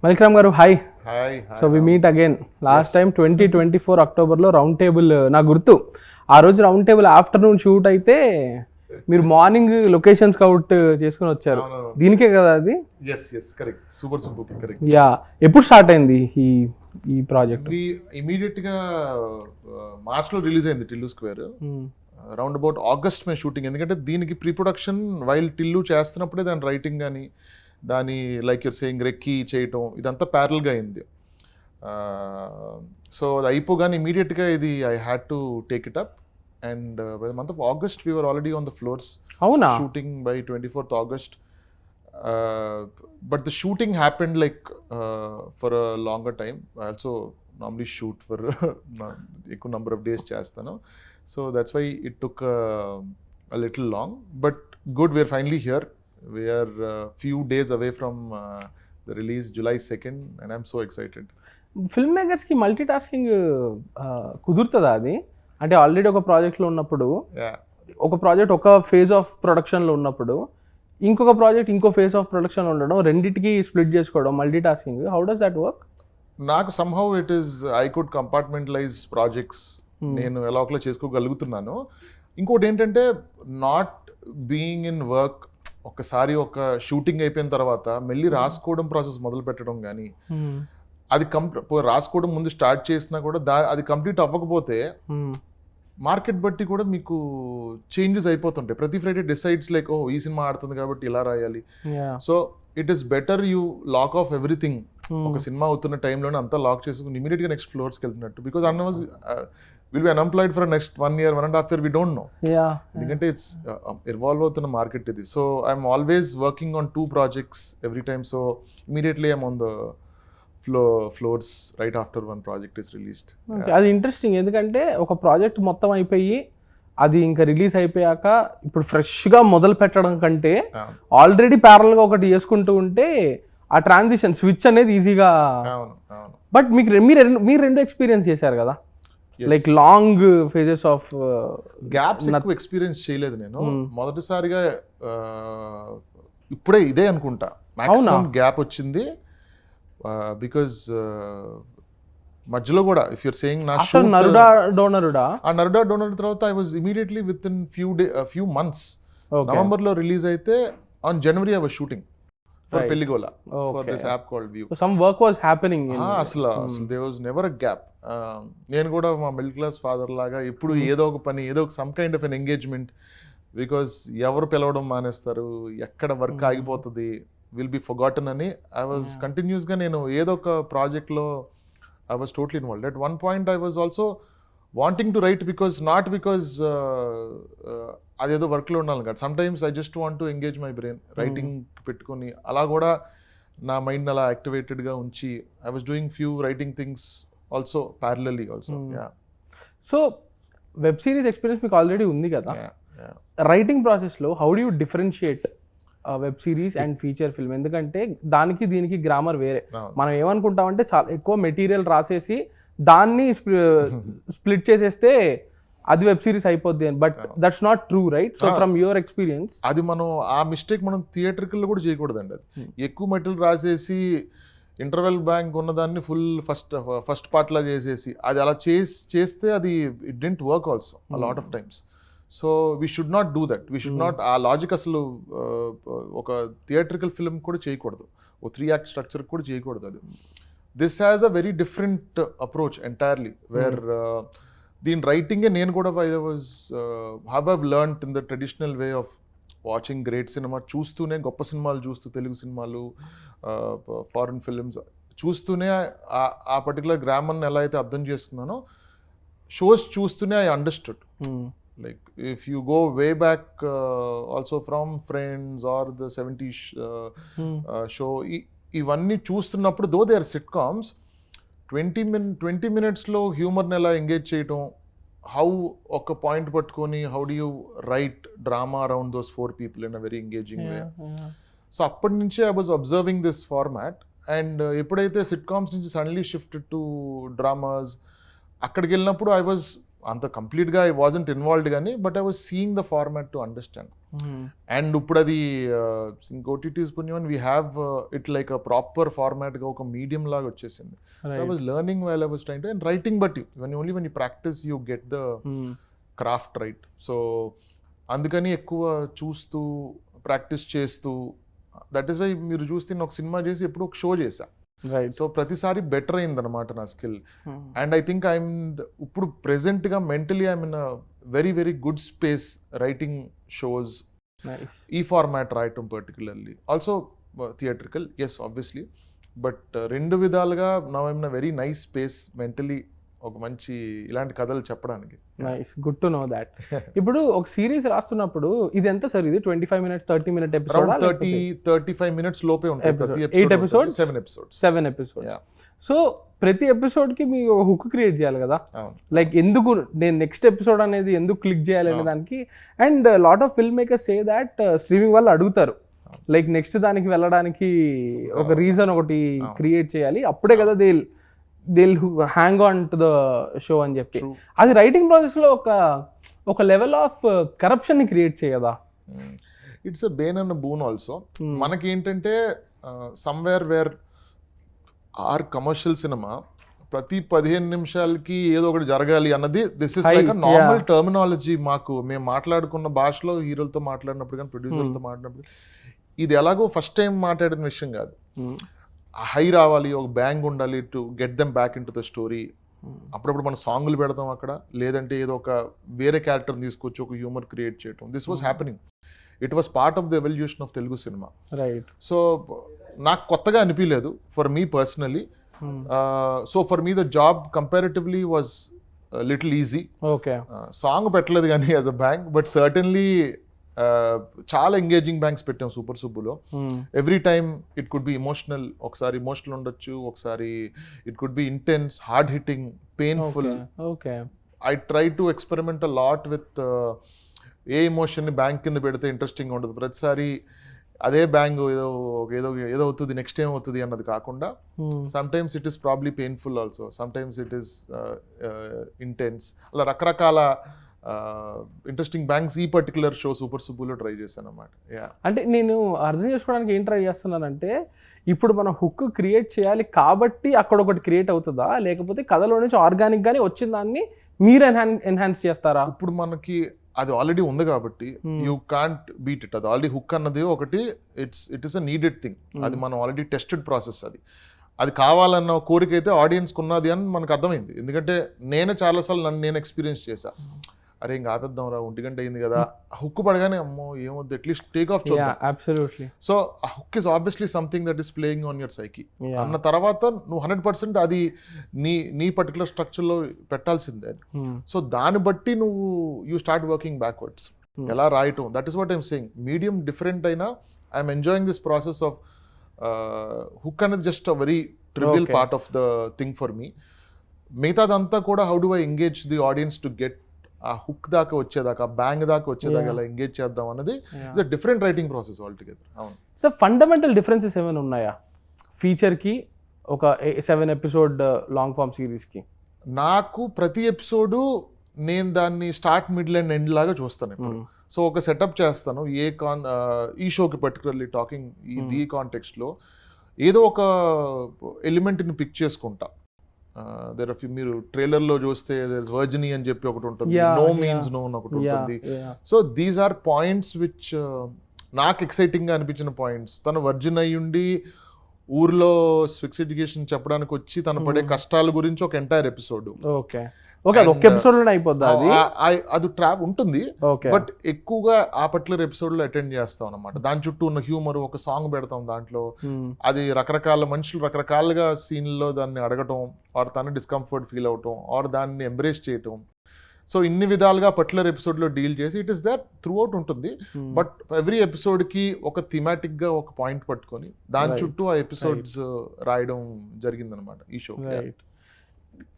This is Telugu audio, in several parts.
మలిక్రామ్ గారు hi. Hi. So we meet again. Last time 2024 అక్టోబర్లో రౌండ్ టేబుల్ నాకు గుర్తు. ఆ రోజు రౌండ్ టేబుల్ ఆఫ్టర్నూన్ షూట్ అయితే మీరు మార్నింగ్ లొకేషన్ స్కౌట్ చేసుకుని వచ్చారు. దీనికే కదా అది? కరెక్ట్. Super correct. యా, ఎప్పుడు స్టార్ట్ అయింది ఈ ప్రాజెక్ట్? ఇమీడియట్ గా మార్చ్ లో రిలీజ్ అయింది Tillu square. Around about August May shooting. ఎందుకంటే దీనికి ప్రీ ప్రొడక్షన్ వైల్ టిల్లు చేస్తున్నప్పుడే దాని రైటింగ్ కానీ దాని లైక్ యూర్ సేయింగ్ రెక్కి చేయటం ఇదంతా ప్యారల్గా అయింది. సో అది అయిపోగానే ఇమీడియట్గా ఇది I had to take it up. And by the month of August we were already on the floors. అవునా? Shooting by 24th August. But the shooting happened like for a longer time. I also normally shoot for ఎక్కువ number of days చేస్తాను. So that's why it took a little long. But good, we are finally here. We are few days away from the release, July 2nd, and I'm so excited. Film మేకర్స్కి మల్టీ టాస్కింగ్ కుదురుతుందా అది? అంటే ఆల్రెడీ ఒక ప్రాజెక్ట్లో ఉన్నప్పుడు, ఒక ప్రాజెక్ట్ ఒక ఫేజ్ ఆఫ్ ప్రొడక్షన్లో ఉన్నప్పుడు ఇంకొక ప్రాజెక్ట్ ఇంకో ఫేజ్ ఆఫ్ ప్రొడక్షన్ ఉండడం, రెండింటికి స్ప్లిట్ చేసుకోవడం, multi tasking, how does that work? నాకు somehow it is I could compartmentalize projects. నేను ఎలా ఒకలా చేసుకోగలుగుతున్నాను. ఇంకోటి ఏంటంటే నాట్ బీయింగ్ ఇన్ వర్క్, ఒకసారి ఒక షూటింగ్ అయిపోయిన తర్వాత మళ్ళీ రాసుకోవడం ప్రాసెస్ మొదలు పెట్టడం కానీ అది రాసుకోవడం ముందు స్టార్ట్ చేసినా కూడా అది కంప్లీట్ అవ్వకపోతే మార్కెట్ బట్టి కూడా మీకు చేంజెస్ అయిపోతుంటాయి. ప్రతి ఫ్రైడే డిసైడ్స్ లైక్ ఓ ఈ సినిమా ఆడుతుంది కాబట్టి ఇలా రాయాలి. So it is better you lock off everything. ఒక సినిమా అవుతున్న టైంలోనే అంతా లాక్ చేసుకుని ఇమీడియట్గా నెక్స్ట్ ఫ్లోర్స్కి వెళ్తున్నట్టు. బికాస్ అన్నవాజ్ will be unemployed for next 1 year, 1.5 year, we don't know. ఎందుకంటే ఇట్స్ ఇన్వాల్వ్ అవుతున్న మార్కెట్ ఇది. So I'm always working on 2 projects every time. So immediately I'm on the floors right after one project is released. అది ఇంట్రెస్టింగ్. ఎందుకంటే ఒక ప్రాజెక్ట్ మొత్తం అయిపోయి అది ఇంకా రిలీజ్ అయిపోయాక ఇప్పుడు ఫ్రెష్గా మొదలు పెట్టడం కంటే ఆల్రెడీ ప్యారల్గా ఒకటి చేసుకుంటూ ఉంటే ఆ ట్రాన్సిషన్ స్విచ్ అనేది ఈజీగా. బట్ మీరు రెండు ఎక్స్పీరియన్స్ చేశారు కదా, like long phases of gaps ఎక్కువ ఎక్స్పీరియన్స్ చేయలేదు నేను. మొదటిసారిగా ఇప్పుడే ఇదే అనుకుంటా మాక్సిమం గ్యాప్ వచ్చింది. బికాజ్ మధ్యలో కూడా ఇఫ్ యూర్ సేయింగ్ నా షూట్ నరుడా డోనరుడా తర్వాత I was immediately within few months. నవంబర్లో రిలీజ్ అయితే on January I was shooting for Pelligola for this app called view. Some work was happening. అసలు there was never a gap. నేను కూడా మా మిడిల్ క్లాస్ ఫాదర్ లాగా ఎప్పుడు ఏదో ఒక పని, ఏదో ఒక some kind of an engagement. Because ఎవరు పిలవడం మానేస్తారు, ఎక్కడ వర్క్ ఆగిపోతుంది, విల్ బి ఫర్గాటన్ అని ఐ వాజ్ కంటిన్యూస్గా నేను ఏదో ఒక ప్రాజెక్ట్లో I was totally involved. At one point I was also wanting to write not because అదేదో వర్క్లో ఉండాలి కాదు. Sometimes I just want to engage my brain writing పెట్టుకొని అలా కూడా నా మైండ్ అలా యాక్టివేటెడ్గా ఉంచి I was doing few writing things also parallelly also. So web series experience మీకు ఆల్రెడీ ఉంది కదా, రైటింగ్ ప్రాసెస్లో how do you differentiate web series and feature film? ఎందుకంటే దానికి దీనికి గ్రామర్ వేరే. మనం ఏమనుకుంటామంటే చాలా ఎక్కువ మెటీరియల్ రాసేసి దాన్ని స్ప్లిట్ చేసేస్తే అది వెబ్ సిరీస్ అయిపోద్ది అని, but that's not true, right? So from your experience అది మనం ఆ మిస్టేక్ మనం థియేటర్కల్లో కూడా చేయకూడదండి. అది ఎక్కువ మెటీరియల్ రాసేసి ఇంటర్వెల్ బ్యాంక్ ఉన్నదాన్ని ఫుల్ ఫస్ట్ పార్ట్ లా చేసేసి అది అలా చేస్తే అది it didn't work also a lot of times. So we should not do that. We should not ఆ లాజిక్ అసలు ఒక థియేట్రికల్ ఫిల్మ్ కూడా చేయకూడదు, ఓ 3 act స్ట్రక్చర్ కూడా చేయకూడదు. అది this has a very different approach entirely where దీని రైటింగే నేను కూడా I was have learned in the traditional way of watching great cinema, చూస్తూనే గొప్ప సినిమాలు చూస్తూ, తెలుగు సినిమాలు, ఫారిన్ ఫిల్మ్స్ చూస్తూనే ఆ పర్టికులర్ గ్రామర్ని ఎలా అయితే అర్థం చేసుకున్నానో షోస్ చూస్తూనే I understood. Like if you go way back also from Friends or the 70s show, ఇవన్నీ చూస్తున్నప్పుడు దో దే ఆర్ సిట్కామ్స్, 20 minutesలో హ్యూమర్ని ఎలా ఎంగేజ్ చేయటం, హౌ ఒక పాయింట్ పట్టుకొని how do you right drama around those 4 people in a very engaging way. So అప్పటి నుంచే I was observing this format. And ఎప్పుడైతే సిట్కామ్స్ నుంచి సడన్లీ షిఫ్టెడ్ టు డ్రామాస్, అక్కడికి వెళ్ళినప్పుడు ఐ వాజ్ అంత కంప్లీట్గా ఐ వాజంట్ ఇన్వాల్వ్డ్ కానీ but I was seeing the format to understand. And ఇప్పుడు అది ఓటీటీస్ పుణ్యం we have it like a proper ఫార్మాట్గా ఒక మీడియం లాగా వచ్చేసింది. So I was learning while I was trying to and writing బట్టి only when you practice you get the craft right. So అందుకని ఎక్కువ చూస్తూ ప్రాక్టీస్ చేస్తూ దట్ ఈస్ వై మీరు చూస్తే నేను ఒక సినిమా చేసి ఎప్పుడు ఒక షో చేశా. సో ప్రతిసారి బెటర్ అయిందనమాట నా skill. And I think I'm ఇప్పుడు ప్రెసెంట్గా mentally I'm in a very very good space writing shows, ఈ ఫార్మాట్ రాయటం particularly, also theatrical yes obviously, but రెండు విధాలుగా నా I'm in a very nice space mentally ఒక మంచి ఇలాంటి కథలు చెప్పడానికి. Nice, good to know that. ఇప్పుడు ఒక సిరీస్ రాస్తున్నప్పుడు ఇది ఎంత సార్, ఇది 25 minutes 30 minute ఎపిసోడ్, 35 minutes లోపే ఉంటాయి. 8 episodes, 7 episodes. 7 episodes. సో ప్రతి ఎపిసోడ్ కి మీ హుక్ క్రియేట్ చేయాలి కదా, లైక్ ఎందుకు నేను నెక్స్ట్ ఎపిసోడ్ అనేది ఎందుకు క్లిక్ చేయాలి అనే దానికి. And lot of film makers say that streaming వాళ్ళు అడుగుతారు లైక్ నెక్స్ట్ దానికి వెళ్ళడానికి ఒక రీజన్ ఒకటి క్రియేట్ చేయాలి, అప్పుడే కదా they'll hang on to the show అని చెప్పి. అది రైటింగ్ ప్రాసెస్లో ఒక లెవెల్ ఆఫ్ కరప్షన్ని క్రియేట్ చేయదా? It's a bane and boon also. మనకి ఏంటంటే somewhere where are commercial cinema ప్రతి 15 నిమిషాలకి ఏదో ఒకటి జరగాలి అన్నది this is like a normal terminology. మేము మాట్లాడుకున్న భాషలో హీరోలతో మాట్లాడినప్పుడు కానీ ప్రొడ్యూసర్లతో మాట్లాడినప్పుడు ఇది ఎలాగో ఫస్ట్ టైం మాట్లాడిన విషయం కాదు. హై రావాలి, ఒక బ్యాంగ్ ఉండాలి to get them back in to the story. అప్పుడప్పుడు మనం సాంగ్లు పెడతాం అక్కడ, లేదంటే ఏదో ఒక వేరే క్యారెక్టర్ని తీసుకొచ్చి ఒక హ్యూమర్ క్రియేట్ చేయటం. This was happening. It was part of the evolution of Telugu cinema. Right. So నాకు కొత్తగా అనిపించలేదు for me personally. So for me the job comparatively was little easy. Okay, song పెట్టలేదు కానీ as a bang, but certainly చాలా ఎంగేజింగ్ బ్యాంక్స్ పెట్టాం సూపర్ సుబ్బులో. Every time it could be emotional, ఒకసారి ఇమోషనల్ ఉండొచ్చు, ఒకసారి it could be intense, hard hitting, painful. I try to experiment a lot with a ఇమోషన్ని బ్యాంక్ కింద పెడితే ఇంట్రెస్టింగ్ ఉండదు. ప్రతిసారి అదే బ్యాంగ్ ఏదో ఏదో ఏదో అవుతుంది, నెక్స్ట్ ఏం అవుతుంది అన్నది కాకుండా some times it is probably painful also, some times it is intense. అలా రకరకాల ఇంట్రెస్టింగ్ బ్యాంక్స్ ఈ పర్టికులర్ షో సూపర్ సుబ్బులో ట్రై చేశాను అన్నమాట. అంటే నేను అర్థం చేసుకోవడానికి ఏం ట్రై చేస్తున్నానంటే, ఇప్పుడు మనం హుక్ క్రియేట్ చేయాలి కాబట్టి అక్కడ ఒకటి క్రియేట్ అవుతుందా, లేకపోతే కథలో నుంచి ఆర్గానిక్ గానే వచ్చిన దాన్ని మీరు ఎన్హాన్స్ చేస్తారా? ఇప్పుడు మనకి అది ఆల్రెడీ ఉంది కాబట్టి యూ కాంట్ బీట్ ఇట్. అది ఆల్రెడీ హుక్ అన్నది ఒకటి, it is a needed thing. అది మనం ఆల్రెడీ టెస్టెడ్ ప్రాసెస్. అది కావాలన్న కోరిక అయితే ఆడియన్స్కి ఉన్నది అని మనకు అర్థమైంది. ఎందుకంటే నేనే చాలాసార్లు నేను ఎక్స్పీరియన్స్ చేశా. అరే ఇంకా ఆపేద్దాం రా, 1 గంట అయింది కదా, హుక్ పడగానే అమ్మో ఏమొద్దు అట్లీస్ట్ టేక్ ఆఫ్ చూద్దాం. సో ఆ hook is obviously something that is playing on your psyche అన్న తర్వాత నువ్వు 100% అది నీ పర్టికులర్ స్ట్రక్చర్లో పెట్టాల్సిందే అది. సో దాన్ని బట్టి నువ్వు యూ స్టార్ట్ వర్కింగ్ బ్యాక్వర్డ్స్, ఎలా రాయటం. That is what I'm saying. Medium different అయినా I'm enjoying this process of hook అనేది just a very trivial part of the thing for me. మిగతాదంతా కూడా how do I engage the audience to get ఆ హుక్ దాకా వచ్చేదాకా, బ్యాంగ్ దాకా వచ్చేదాకా ఎలా ఎంగేజ్ చేద్దాం అన్నది it's a different writing process all together. అవును. సో ఫండమెంటల్ డిఫరెన్సెస్ ఏమైనా ఉన్నాయా ఫీచర్కి ఒక 7 episode లాంగ్ ఫార్మ్ సిరీస్కి? నాకు ప్రతి ఎపిసోడు నేను దాన్ని స్టార్ట్, మిడిల్ అండ్ ఎండ్ లాగా చూస్తాను ఇప్పుడు. సో ఒక సెటప్ చేస్తాను ఈ షోకి పర్టికులర్లీ టాకింగ్ ఈ కాంటెక్స్ట్లో ఏదో ఒక ఎలిమెంట్ని పిక్ చేసుకుంటా. మీరు ట్రైలర్లో చూస్తే వర్జినీ అని చెప్పి ఒకటి ఉంటుంది, నో మీన్స్ నో అని ఒకటి ఉంటుంది. So these are points which నాకు ఎక్సైటింగ్గా అనిపించిన పాయింట్స్. తను వర్జిన్ అయ్యుండి ఊర్లో సెక్స్ ఎడ్యుకేషన్ చెప్పడానికి వచ్చి తను పడే కష్టాల గురించి ఒక ఎంటైర్ ఎపిసోడ్. ఓకే, అది ఒక ఎపిసోడ్ లోనే అయిపోద్ది. అది ట్రాప్ ఉంటుంది, బట్ ఎక్కువగా ఆ పర్టికులర్ ఎపిసోడ్ లో అటెండ్ చేస్తాం అనమాట. దాని చుట్టూ ఉన్న హ్యూమర్, ఒక సాంగ్ పెడతాం దాంట్లో. అది రకరకాల మనుషులు రకరకాలుగా సీన్లో దాన్ని అడగటం, ఆర్ తను డిస్కంఫర్ట్ ఫీల్ అవటం, ఆర్ దాన్ని ఎంబ్రేస్ చేయటం. సో ఇన్ని విధాలుగా పర్టికులర్ ఎపిసోడ్లో డీల్ చేసి it is that through out ఉంటుంది. బట్ ఎవ్రీ ఎపిసోడ్కి ఒక థీమాటిక్గా ఒక పాయింట్ పట్టుకొని దాని చుట్టూ ఆ ఎపిసోడ్స్ రాయడం జరిగిందనమాట ఈ show.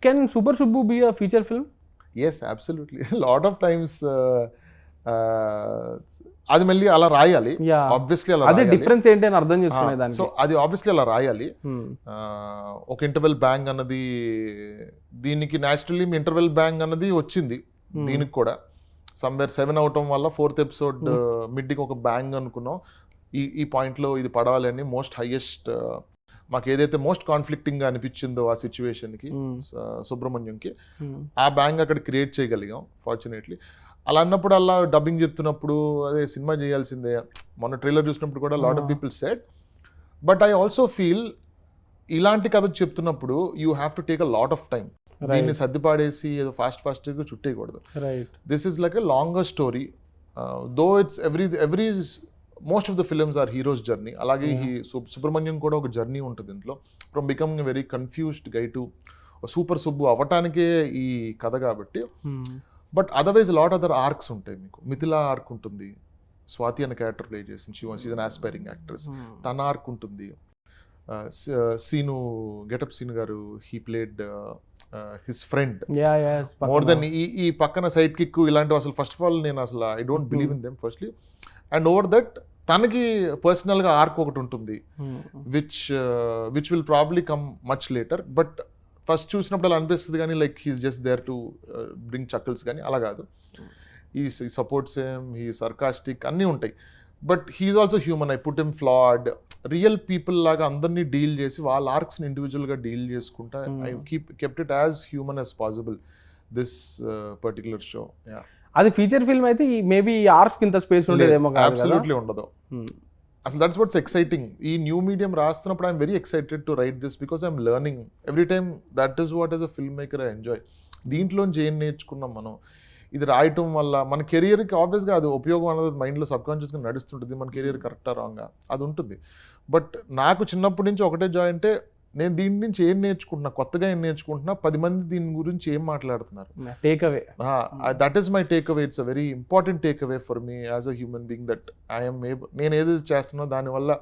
Can Super Subbu be a feature film? Yes, absolutely. A lot of times అది మళ్ళీ అలా రాయాలి, Yeah. ఆబ్వియస్లీ అలా అదే రాయాలి. డిఫరెన్స్ ఏంటి అని అర్థం చేసుకునే దానికి. సో అది ఆబ్వియస్లీ అలా రాయాలి. Hmm. ఒక ఇంటర్వెల్ బ్యాంగ్ అన్నది దీనికి న్యాచురల్లీ ఇంటర్వెల్ బ్యాంగ్ అన్నది వచ్చింది దీనికి కూడా. సమ్వేర్ 7 అవటం వల్ల 4th ఎపిసోడ్ మిడ్కి ఒక బ్యాంగ్ అనుకున్నాం. ఈ పాయింట్లో ఇది పడాలి అని మోస్ట్ హైయెస్ట్ మాకు ఏదైతే మోస్ట్ కాన్ఫ్లిక్టింగ్గా అనిపించిందో ఆ సిచ్యువేషన్కి సుబ్రహ్మణ్యంకి ఆ బ్యాంగ్ అక్కడ క్రియేట్ చేయగలిగాం ఫార్చునేట్లీ. అలా అన్నప్పుడు అలా డబ్బింగ్ చెప్తున్నప్పుడు అదే సినిమా చేయాల్సిందే, మొన్న ట్రైలర్ చూసినప్పుడు కూడా lot of people said. But I also feel ఇలాంటి కథ చెప్తున్నప్పుడు you have to take a lot of time. దీన్ని సర్దిపాడేసి ఏదో ఫాస్ట్గా చుట్టేయకూడదు. This is like a longer story. Though it's every most of the films are heroes journey. అలాగే సుబ్రహ్మణ్యం కూడా ఒక జర్నీ ఉంటుంది ఇంట్లో, from becoming a very confused guy to super Subbu అవ్వటానికే ఈ కథ కాబట్టి. But otherwise lot other arcs ఉంటాయి మీకు. మిథిలా ఆర్క్ ఉంటుంది, స్వాతి అనే క్యారెక్టర్ ప్లే చేసింది, షీజ్ అన్ ఆస్పైరింగ్ యాక్ట్రెస్, తన ఆర్క్ ఉంటుంది. సీను గెటప్ సీను గారు he played his friend more than ఈ పక్కన సైడ్ కిక్ ఇలాంటివి. అసలు ఫస్ట్ ఆఫ్ ఆల్ నేను అసలు I don't believe in them firstly. And over that తనకి పర్సనల్గా ఆర్క్ ఒకటి ఉంటుంది which will probably come much later. But first చూసినప్పుడు అలా అనిపిస్తుంది కానీ like he's just there to bring chuckles, కానీ అలా కాదు. ఈ సపోర్ట్స్ ఏమ్, హీ సర్కాస్టిక్ అన్నీ ఉంటాయి. But he's also human. I put him flawed. Real people లాగా అందరినీ డీల్ చేసి వాళ్ళ ఆర్క్స్ని ఇండివిజువల్గా డీల్ చేసుకుంటా I kept it as human as possible this particular show. అది ఫీచర్ ఫిల్మ్ అయితే మేబీ ఆర్ట్స్ కింద స్పేస్ ఉండేదేమో. అబ్సల్యూట్లీ ఉండదు. అసలు దట్స్ వాట్స్ ఎక్సైటింగ్. ఈ న్యూ మీడియం రాస్తున్నప్పుడు I'm very excited to write this because I'm learning every time. That is what is a film maker I enjoy. దీంట్లోంచి ఏం నేర్చుకున్నాం మనం, ఇది రాయటం వల్ల మన కెరియర్కి ఆబ్వియస్గా అది ఉపయోగం అనేది మైండ్లో సబ్కాన్షియస్గా నడుస్తుంటుంది. మన కెరియర్ కరెక్టా రాంగా అది ఉంటుంది. బట్ నాకు చిన్నప్పటి నుంచి ఒకటే జాయ్ అంటే నేను దీని నుంచి ఏం నేర్చుకుంటున్నా, కొత్తగా ఏం నేర్చుకుంటున్నా, 10 మంది దీని గురించి ఏం మాట్లాడుతున్నారు. Takeaway, that is my takeaway. It's a very important takeaway for me as a human being that I'm able. నేను ఏది చేస్తున్నా దానివల్ల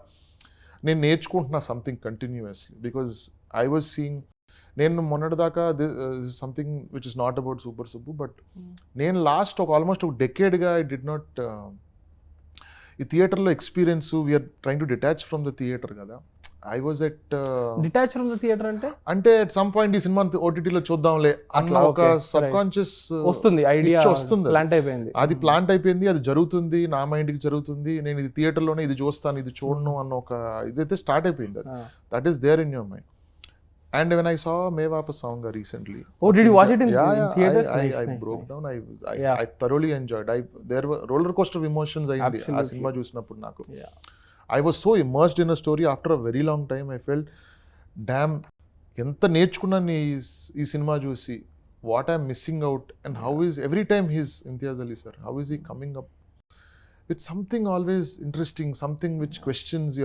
నేను నేర్చుకుంటున్నా something continuously. Because I was seeing, నేను మొన్నటిదాకా something which is not about super Subbu, but నేను లాస్ట్ ఆల్మోస్ట్ ఒక డెకేడ్గా ఐ డిడ్ నాట్ ఈ థియేటర్లో experience. We're trying to detach from the theatre కదా. I was at detach from the theatre అంటే అట్ సమ్ పాయింట్ ఈ సినిమా ఓటీటీలో చూద్దాంలే అట్లా ఒక సబ్ కాన్షియస్ వస్తుంది, ఐడియా వస్తుంది, ప్లాంట్ అయిపోయింది. అది ప్లాంట్ అయిపోయింది, అది జరుగుతుంది, నా మైండ్కి జరుగుతుంది. నేను ఇది థియేటర్లోనే ఇది చూస్తాను, ఇది చూడను అన్న ఒక ఇదైతే స్టార్ట్ అయిపోయింది. That is there in your mind. And when I saw Main Vapas Aunga recently. Oh, did you watch it in theaters? I broke down. I thoroughly enjoyed. There were roller coaster of emotions ayindi aa cinema chusinapudu naku. I was so immersed in a story. After a very long time I felt, damn, enta నేర్చుకున్నాను ఈ సినిమా చూసి, what I'm missing out. And how is every time his Imtiaz Ali sir, how is he coming up with something always interesting, something which questions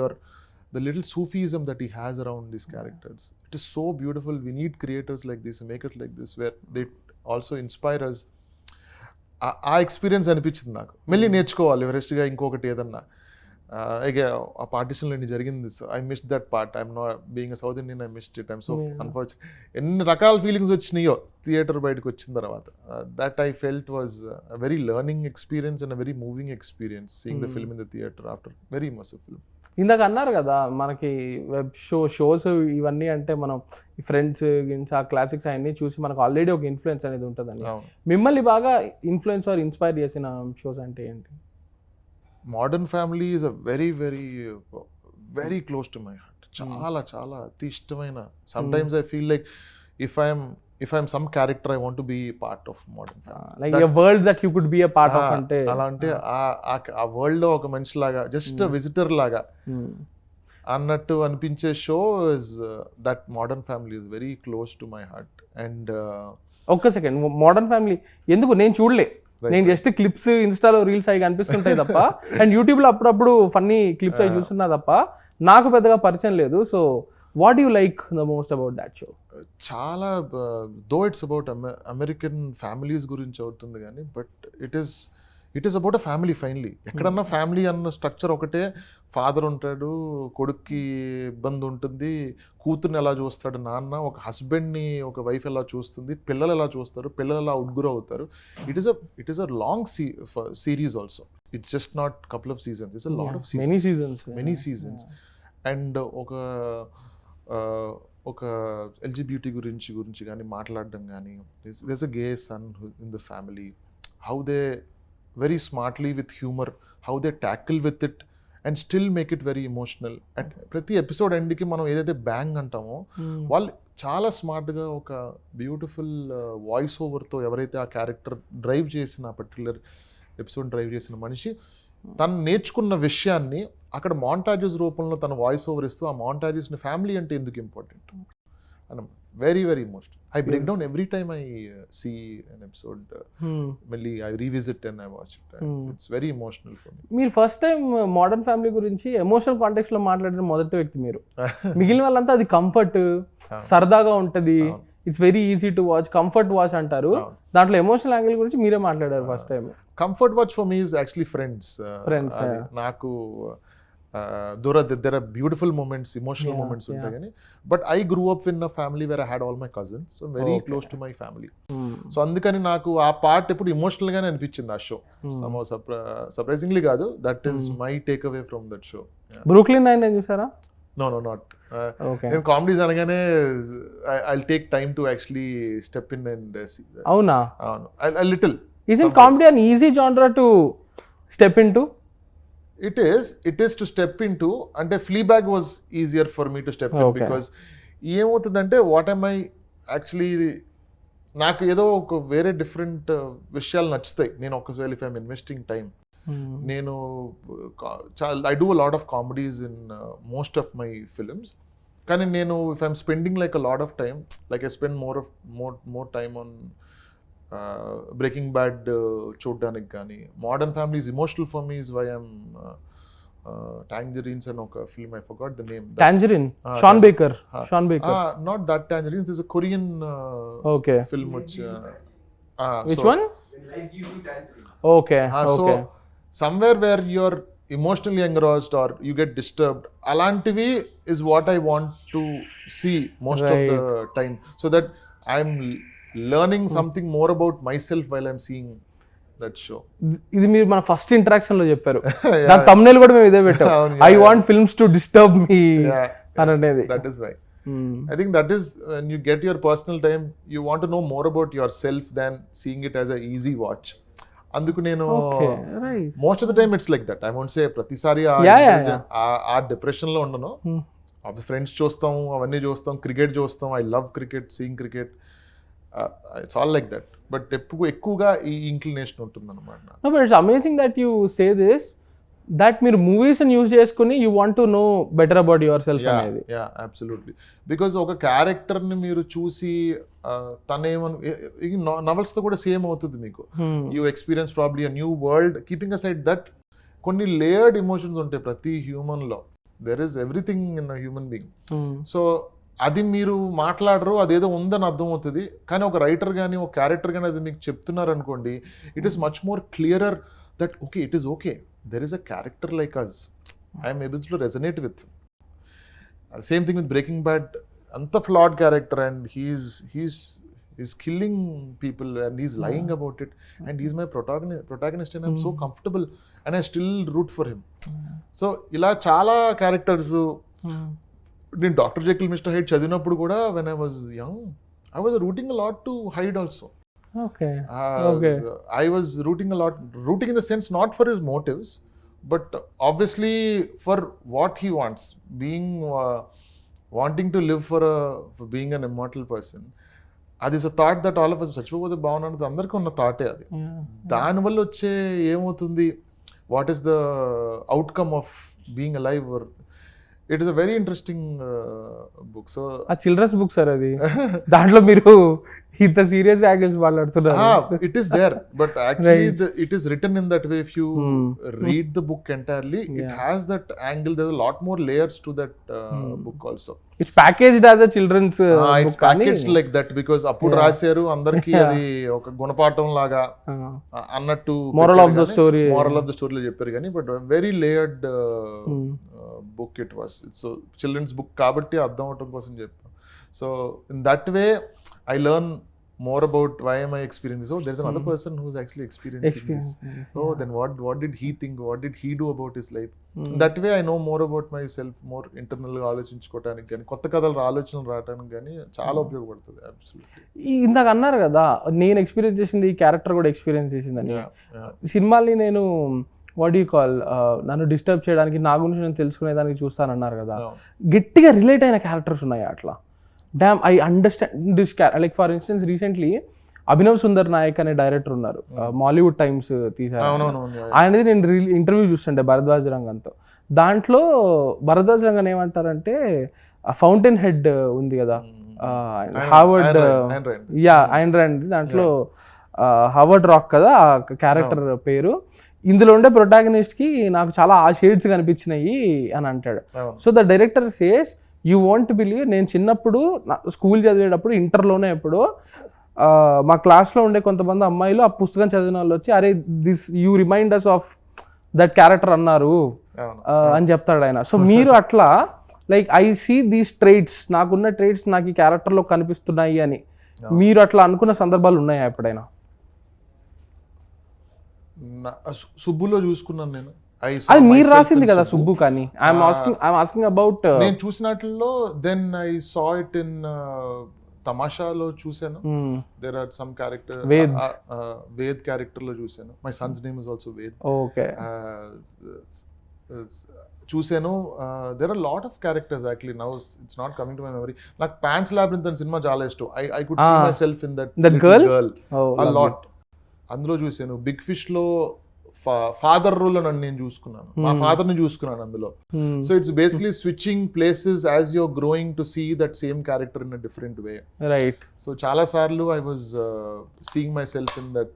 the little Sufism that he has around these characters. It is so beautiful. We need creators like this, makers like this, where they also inspire us. ఆ ఎక్స్పీరియన్స్ అనిపించింది నాకు. మళ్ళీ నేర్చుకోవాలి ఎవరెస్ట్గా ఇంకొకటి ఏదన్నా. ఇక ఆ పార్టీషన్లో ఎన్ని జరిగింది, I missed that part. I'm not being a south Indian, I missed it. I'm so unfortunate. ఎన్ని రకాల ఫీలింగ్స్ వచ్చినాయో థియేటర్ బయటకు వచ్చిన తర్వాత. That I felt was a very learning experience and a very moving experience seeing the film in the theatre after very immersive film. ఇందాక అన్నారు కదా మనకి వెబ్ షోస్ ఇవన్నీ అంటే మనం ఈ ఫ్రెండ్స్ గిన్స్ ఆ క్లాసిక్స్ అవన్నీ చూసి మనకు ఆల్రెడీ ఒక ఇన్ఫ్లుయెన్స్ అనేది ఉంటుందండి. మిమ్మల్ని బాగా ఇన్ఫ్లుయెన్స్ ఆర్ ఇన్స్పైర్ చేసిన షోస్ అంటే ఏంటి? Modern Family is a very very very close to my heart. చాలా చాలా అతి ఇష్టమైన. Sometimes I feel like if I'm some character I want to be part of Modern Family. Like a world that you could be a part of. అంటే అలా అంటే ఆ వరల్డ్ లో ఒక మనిషి లాగా, జస్ట్ విజిటర్ లాగా అన్నట్టు అనిపించే show is that modern Family is very close to my heart. And ఒక్క సెకండ్, మోడర్న్ ఫ్యామిలీ ఎందుకు నేను చూడలే, నేను జస్ట్ క్లిప్స్ ఇన్స్టాలో రీల్స్ అవి కనిపిస్తుంటాయి తప్ప, అండ్ యూట్యూబ్లో అప్పుడప్పుడు ఫన్నీ క్లిప్స్ అవి చూస్తున్నా తప్ప నాకు పెద్దగా పరిచయం లేదు. So what you like the most about that show? చాలా though it's about American families గురించి అవుతుంది కానీ, but it is about a family. Finally ఎక్కడన్నా ఫ్యామిలీ అన్న స్ట్రక్చర్ ఒకటే, ఫాదర్ ఉంటాడు, కొడుక్కి ఇబ్బంది ఉంటుంది, కూతుర్ని ఎలా చూస్తాడు నాన్న, ఒక హస్బెండ్ని ఒక వైఫ్ ఎలా చూస్తుంది, పిల్లలు ఎలా చూస్తారు, పిల్లలు ఎలా ఉడ్గురు అవుతారు. It is a long series also. It's just not couple of seasons, it's a lot of many seasons. And ఒక ఎల్జిబిటీ గురించి కానీ మాట్లాడడం కానీ, there's a gay son in the family, how they very smartly with humor, how they tackle with it and still make it very emotional. And ప్రతి ఎపిసోడ్ ఎండ్కి మనం ఏదైతే బ్యాంగ్ అంటామో వాళ్ళు చాలా స్మార్ట్గా ఒక బ్యూటిఫుల్ వాయిస్ ఓవర్తో ఎవరైతే ఆ క్యారెక్టర్ డ్రైవ్ చేసిన పర్టికులర్ ఎపిసోడ్ డ్రైవ్ చేసిన మనిషి తను నేర్చుకున్న విషయాన్ని అక్కడ మాంటాజెస్ రూపంలో తన వాయిస్ ఓవర్ ఇస్తూ ఆ మాంటాజెస్ని ఫ్యామిలీ అంటే ఎందుకు ఇంపార్టెంట్ అని very very most I break down every time I see an episode, మళ్ళీ I revisit and I watch it. It's very emotional for me. మీరు ఫస్ట్ టైం మోడర్న్ ఫ్యామిలీ గురించి ఎమోషనల్ కాంటెక్స్ట్ లో మాట్లాడిన మొదటి వ్యక్తి మీరు. మిగిలిన వాళ్ళంతా అది కంఫర్ట్, సరదాగా ఉంటది, it's very easy to watch, comfort watch అంటారు. దాంట్లో ఎమోషనల్ యాంగిల్ గురించి మీరే మాట్లాడారు first time. Comfort watch for me is actually friends. నాకు there are beautiful moments, emotional moments ఉంటాయి కానీ, but I grew up in a family where I had all my cousins, so very close to my family. So అందుకని నాకు ఆ పార్ట్ ఎప్పుడు ఎమోషనల్ గానే అనిపించింది ఆ షో. సర్ప్రైజింగ్లీ కాదు, that is my takeaway from that show. Brooklyn Nine చూసారా? No, not. నేను కామెడీస్ అనగానే I take time to actually step in and see. అవునా? అవును, I little. Isn't comedy an easy genre to step into? It is to step into. అంటే Fleabag was easier for me to step in because ఏమవుతుందంటే వాట్ am I actually, నాకు ఏదో ఒక వేరే డిఫరెంట్ విషయాలు నచ్చుతాయి. నేను ఒకవేళ ఇఫ్ ఐఎమ్ ఇన్వెస్టింగ్ టైం, నేను I do a lot of comedies in most of my films. కానీ నేను if I'm spending like a lot of time, like I spend more time on Breaking Bad చూడడానికి కానీ, Modern Family is emotional for me is why I'm Tangerines and oka film, I forgot the name. Tangerine, Sean Baker. Not that Tangerines, there's a Korean film which which one? Okay. So somewhere where you're emotionally engrossed or you get disturbed, alantivi is what I want to see most of the time, so that I'm learning something more about myself while I'm seeing that show. ఇది మీరు మన ఫస్ట్ ఇంటరాక్షన్ లో చెప్పారు. దాని thumbnail కూడా మేము ఇదే పెట్టాం, I want films to disturb me అనేది. That is why I think that is when you get your personal time, you want to know more about yourself than seeing it as a easy watch. అందుకు నేను most of the time it's like that. I won't say ప్రతిసారి ఆ డిప్రెషన్ లో ఉండను. ఫ్రెండ్స్ చూస్తాం, అవన్నీ చూస్తాం, క్రికెట్ చూస్తాం. I love cricket, seeing cricket, it's all like that. But ఎక్కువగా ఈ ఇంక్లినేషన్ ఉంటుంది అనమాట. But it's amazing that you say this, that మీరు మూవీస్ యూజ్ చేసుకుని you want to know better about yourself అనేది. Yeah, absolutely. బికాజ్ ఒక క్యారెక్టర్ని మీరు చూసి నవల్స్తో కూడా సేమ్ అవుతుంది మీకు. You experience probably a new world. Keeping aside that, కొన్ని లేయర్డ్ ఎమోషన్స్ ఉంటాయి ప్రతి హ్యూమన్లో. There is everything in a human being. So అది మీరు మాట్లాడరు, అదేదో ఉందని అర్థం అవుతుంది. కానీ ఒక రైటర్ కానీ ఒక క్యారెక్టర్ కానీ అది మీకు చెప్తున్నారు అనుకోండి, it is much more clearer that okay, it is okay, there is a character like us, I'm able to resonate with. Same thing with breaking bad. అంత flawed character and he's killing people and he's lying about it and he's my protagonist and I'm so comfortable and I still root for him. So ఇలా చాలా క్యారెక్టర్స్. నేను డాక్టర్ జెకిల్ మిస్టర్ హైడ్ చదివినప్పుడు కూడా when I was young, I was rooting a lot to Hyde also. I was rooting in the sense not for his motives, but obviously for what he wants, wanting to live for being an immortal person. అది is a thought that all of us చచ్చిపోతే బాగున్నది అందరికీ ఉన్న థాటే అది. దానివల్ల వచ్చే ఏమవుతుంది, what is the outcome of being alive, it is a very interesting book. So ఆ చిల్డ్రన్స్ బుక్ సార్ అది, దాంట్లో మీరు ఇంత సీరియస్ యాంగిల్స్ మాట్లాడుతున్నారు. It is there but actually it is written in that way. If you read the book entirely, it has that angle. There's a lot more layers to that book also. It's packaged as a children's it's packaged like that because అప్పుడు రాశారు అందరికి అది ఒక గుణపాఠం లాగా అన్నట్టు moral of the story లో చెప్పారు కానీ but very layered book it was. So children's book కాబట్టి అర్థం అవటం కోసం చెప్పాను. So in that way I learn more about why am I experiencing. So there's another person who's actually experiencing this. So then what did he think, what did he do about his life? That way I know more about myself, more internal గా ఆలోచించుకోవడానికి కానీ కొత్త కథలు ఆలోచనలు రావడానికి కానీ చాలా ఉపయోగపడుతుంది. అబ్సల్యూట్లీ. ఇందాక అన్నారు కదా నేను ఎక్స్పీరియన్స్ చేసింది, ఈ క్యారెక్టర్ కూడా ఎక్స్పీరియన్స్ చేసిందని. సినిమాల్ని నేను వాట్ యూ కాల్ నన్ను డిస్టర్బ్ చేయడానికి, నా గురించి నేను తెలుసుకునేదానికి చూస్తానన్నారు కదా, గట్టిగా రిలేట్ అయిన క్యారెక్టర్స్ ఉన్నాయి అట్లా. Damn I understand this like for instance recently Abhinav Sundar Nayak అనే డైరెక్టర్ ఉన్నారు, మాలీవుడ్ టైమ్స్ తీశారు. ఆయనది నేను ఇంటర్వ్యూ చూస్తుంటే భరద్వాజ్ రంగన్తో. దాంట్లో భరద్వాజ్ రంగన్ ఏమంటారంటే ఫౌంటైన్ హెడ్ ఉంది కదా హార్వర్డ్, ఐన్ ర్యాండ్, దాంట్లో హార్వర్డ్ రాక్ కదా ఆ క్యారెక్టర్ పేరు. ఇందులో ఉండే ప్రొటాగనిస్ట్కి నాకు చాలా ఆ షేడ్స్ కనిపించినాయి అని అంటాడు. So the director says you want believe, నేను చిన్నప్పుడు స్కూల్ చదివేటప్పుడు ఇంటర్లోనే ఎప్పుడు మా క్లాస్లో ఉండే కొంతమంది అమ్మాయిలు ఆ పుస్తకం చదివిన వాళ్ళు వచ్చి అరే this you remind us of that character అన్నారు అని చెప్తాడు ఆయన. సో మీరు అట్లా like I see these traits, నాకున్న ట్రేట్స్ నాకు ఈ క్యారెక్టర్లో కనిపిస్తున్నాయి అని మీరు అట్లా అనుకున్న సందర్భాలు ఉన్నాయా ఎప్పుడైనా? సుబ్బులో చూసుకున్నాను నేను. అది మీరు రాసింది కదా సుబ్బు, కానీ ఐఎమ్ ఆస్కింగ్ అబౌట్ నేను చూసినట్లో then I saw it in తమాషాలో చూసాను. There are some character, Ved character లో చూసాను. My son's name is also Ved. Okay. చూసాను. There are lot of characters actually. Now it's not coming to my memory. నాకు ప్యాన్స్ లాబిరింత్ అనే సినిమా చాలా ఇష్టం. I could see myself in that girl a lot. అందులో చూసాను. బిగ్ ఫిష్ లో ఫాదర్ రోల్ నన్ను నేను చూసుకున్నాను, మా ఫాదర్ ని చూసుకున్నాను అందులో. So it's basically switching places as your growing to see that same character in a different way. Right. So చాలా సార్లు I was seeing myself in that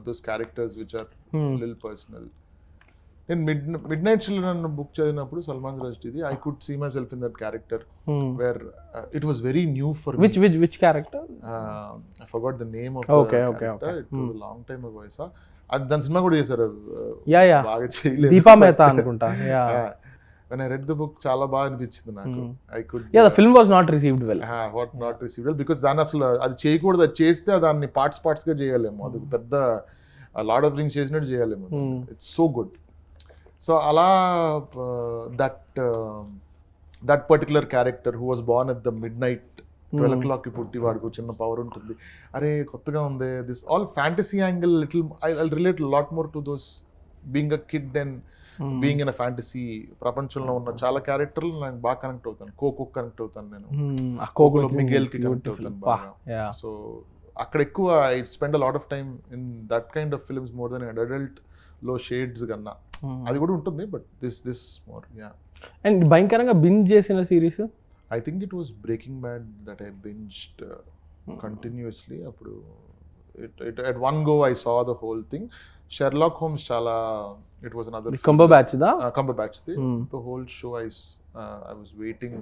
those characters which are little personal. నేను మిడ్ నైట్ చిల్డ్రన్ బుక్ చదివినప్పుడు సల్మాన్ రష్దీది, I could see myself in that character where it was very new for me. Which character? I forgot the name of the character. It was long time అగో. అది దాని సినిమా కూడా చేశారు, బాగా చేయలేదు. దీపా మెహతా అనుకుంటా. When I read the book చాలా బాగా అనిపించింది నాకు. I could the film was not received well. Not received well because దాని అసలు అది చేయకూడదు. అది చేస్తే దాన్ని పార్ట్స్ గా చేయలేము. అది పెద్ద లార్డ్ ఆఫ్ రింగ్స్ చేసినట్టు చేయలేము. It's so good. సో అలా that particular character who was Born at the mid night 12 o'clock పుట్టి వాడికి చిన్న పవర్ ఉంటుంది. అరే కొత్తగా ఉంది. This all fantasy angle little I relate lot more to those being a kid and being in a fantasy ప్రపంచంలో ఉన్న చాలా క్యారెక్టర్లు నాకు బాగా కనెక్ట్ అవుతాను. కోకో కనెక్ట్ అవుతాను నేను. కోకోలో మిగేల్ కి కనెక్ట్ అవుతాను బాగా. సో అక్కడ ఎక్కువ I spend a lot of time in that kind of films more than adult లో షేడ్స్ కన్నా. అది కూడా ఉంటుంది బట్ దిస్ మోర్. అండ్ భయంకరంగా బింజ్ చేసిన series I think it was Breaking Bad that I binged continuously. Appudu at one go I saw the whole thing. Sherlock Holmes chala, it was another Cumberbatch the whole show I was waiting.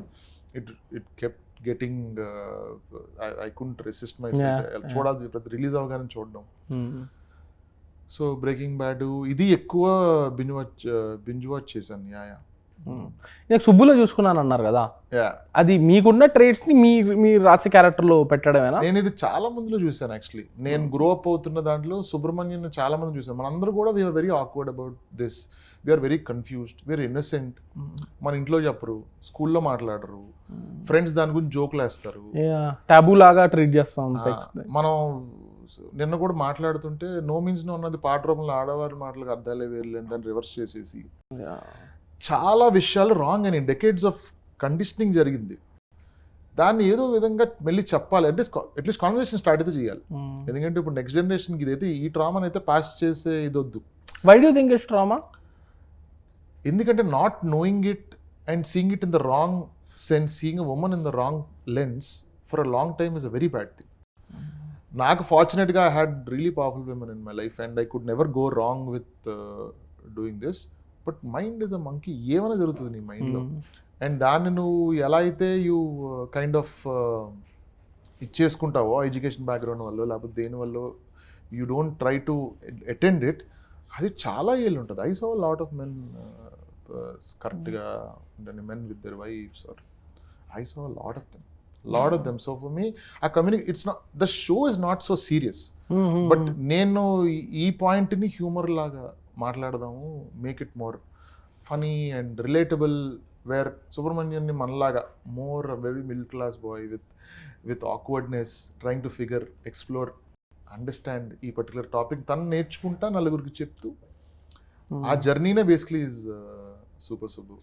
It kept getting I couldn't resist myself. Chodali release avagane chodam. So Breaking Bad idi ఎక్కువ binge watch చేశాను. నేను సుబ్బులో చూసుకున్నాను అన్నారు కదా, అది మీకున్న ట్రేట్స్ ని మీరు రాసే క్యారెక్టర్ లో పెట్టడమేనా? నేను ఇది చాలా మందిలో చూసాను యాక్చువల్లీ. నేను గ్రో అప్ అవుతున్న దాంట్లో సుబ్రహ్మణ్యం చాలా మంది చూసాను. మనందరూ కూడా we're very awkward about this. We're very confused, we're innocent. మన ఇంట్లో చెప్పరు, స్కూల్లో మాట్లాడరు, ఫ్రెండ్స్ దాని గురించి జోకులు వేస్తారు, టాబూ లాగా ట్రీట్ చేస్తాం. మనం నిన్న కూడా మాట్లాడుతుంటే నో మీన్స్ నో అన్నది పాట రూపంలో ఆడవారి మాటలకు అర్థాలే వేర్లేదు దాన్ని రివర్స్ చేసేసి చాలా విషయాలు రాంగ్ అని డెకేడ్స్ ఆఫ్ కండిషనింగ్ జరిగింది. దాన్ని ఏదో విధంగా మళ్ళీ చెప్పాలి, అట్లీస్ట్ కాన్వర్సేషన్ స్టార్ట్ అయితే చేయాలి. ఎందుకంటే ఇప్పుడు నెక్స్ట్ జనరేషన్కి ఇదైతే ఈ ట్రామాని అయితే పాస్ చేసే ఇది వద్దు. Why do think it's trauma? ఎందుకంటే not knowing it and seeing it in the wrong sense, seeing a woman in the wrong lens for a long time is a very bad thing. నాకు ఫార్చునేట్గా I had really powerful women in my life and I could never go wrong with doing this. But mind is a monkey, ఏమైనా జరుగుతుంది నీ మైండ్లో. అండ్ దాన్ని నువ్వు ఎలా అయితే యూ కైండ్ ఆఫ్ ఇచ్చేసుకుంటావో ఎడ్యుకేషన్ బ్యాక్గ్రౌండ్ వల్ల లేకపోతే దేనివల్ల you don't try to attend it, అది చాలా ఏళ్ళు ఉంటుంది. I saw lot of men కరెక్ట్గా men with their wives are I saw lot of them. So for me ఆ community it's not the show is not so serious, but నేను ఈ పాయింట్ని హ్యూమర్ లాగా మాట్లాడదాము, make it more funny and relatable, where సుబ్రహ్మణ్యాన్ని మనలాగా more very middle class boy with awkwardness trying to figure, explore, understand ఈ పర్టికులర్ టాపిక్ తను నేర్చుకుంటా నలుగురికి చెప్తూ ఆ జర్నీనే basically is super Subbu.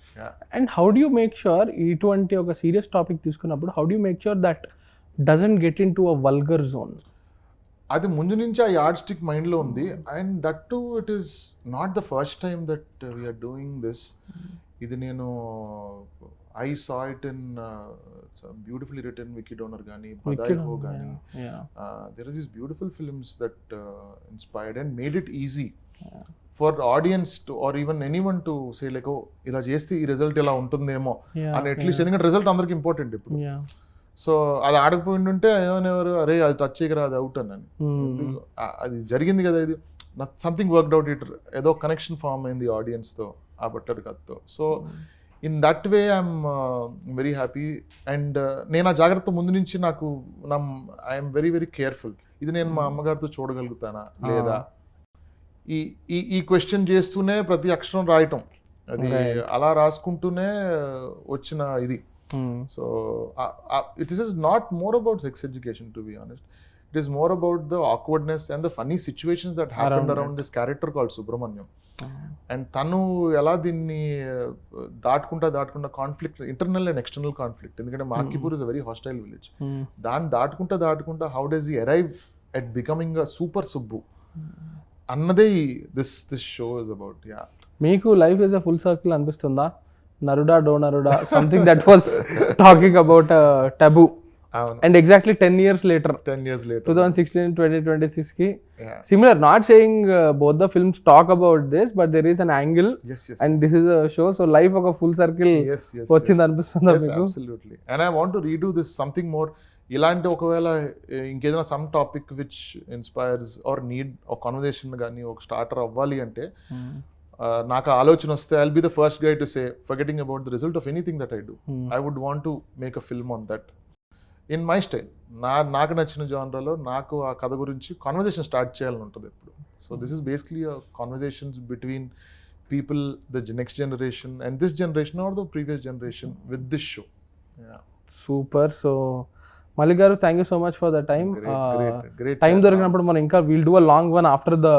And how do you make sure ఇటువంటి ఒక సీరియస్ టాపిక్ తీసుకున్నప్పుడు how do you make sure that doesn't get into a vulgar zone? అది ముందు నుంచి ఆ యార్డ్ స్టిక్ మైండ్లో ఉంది. And that to it is not the first time that we're doing this. ఇది నేను I saw it in beautifully written Vicky Donor కానీ బదాయి హో కానీ there is these beautiful films that inspired and made it easy for audience to or even anyone to say like oh ఇలా చేస్తే ఈ రిజల్ట్ ఇలా ఉంటుందేమో అని. అట్లీస్ట్ ఎందుకంటే రిజల్ట్ అందరికి ఇంపార్టెంట్ ఇప్పుడు. సో అది ఆడకపోయింటుంటే ఏమనేవారు, అరే అది టచ్ చేయకరా, అది అవుట్ అని. అది జరిగింది కదా, ఇది సంథింగ్ వర్క్డ్ అవుట్, ఇట్ ఏదో కనెక్షన్ ఫామ్ అయింది ఆడియన్స్తో ఆ బట్టర్ కత్తో. So in that way I'm very happy. And నేను ఆ జాగ్రత్త ముందు నుంచి నాకు ఐఎమ్ వెరీ వెరీ కేర్ఫుల్. ఇది నేను మా అమ్మగారితో చూడగలుగుతానా లేదా, ఈ క్వశ్చన్ చేస్తూనే ప్రతి అక్షరం రాయటం, అది అలా రాసుకుంటూనే వచ్చిన ఇది. So it is not more about sex education, to be honest. It is more about the awkwardness and the funny situations that happened around this character called Subramanyam. And తను ఎలా దీన్ని దాటుకుంటా conflict, internal and external conflict. ఎందుకంటే Makipur is a very hostile village. దాన్ని దాటుకుంటా how does he arrive at becoming a super Subbu అన్నదే this show is about. Yeah, మీకు life is a full circle అనిపిస్తుందా? నరుడా డో Naruda, something that was talking about taboo. And exactly 10 years later 2016 2026 ki similar, not saying both the films talk about this, but there is an angle. Yes, and this is a show, so life of a full circle vachindi anipistunda meeku. Absolutely. And I want to redo this something more. ఇలాంటి ఒకవేళ ఇంకేదైనా some topic which inspires or need ఒక కాన్వర్సేషన్ కానీ ఒక స్టార్టర్ అవ్వాలి అంటే నాకు ఆలోచన వస్తే I will be the first guy to say, forgetting about the result of anything that I do, I would want to make a film on that in my style. నాకు నచ్చిన జానరాలో నాకు ఆ కథ గురించి కాన్వర్జేషన్ స్టార్ట్ చేయాలని ఉంటుంది ఎప్పుడు. So this is basically conversations between people, the next generation and this generation or the previous generation with this show. Super. So Mallik garu, thank you so much for the time. Time దొరికినప్పుడు మనం ఇంకా will do a long one after the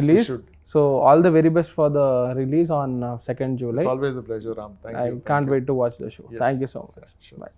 release. So all the very best for the release on 2nd July. It's always a pleasure, Ram. Thank you. I can't wait to watch the show. Yes. Thank you so much. Sure. Bye.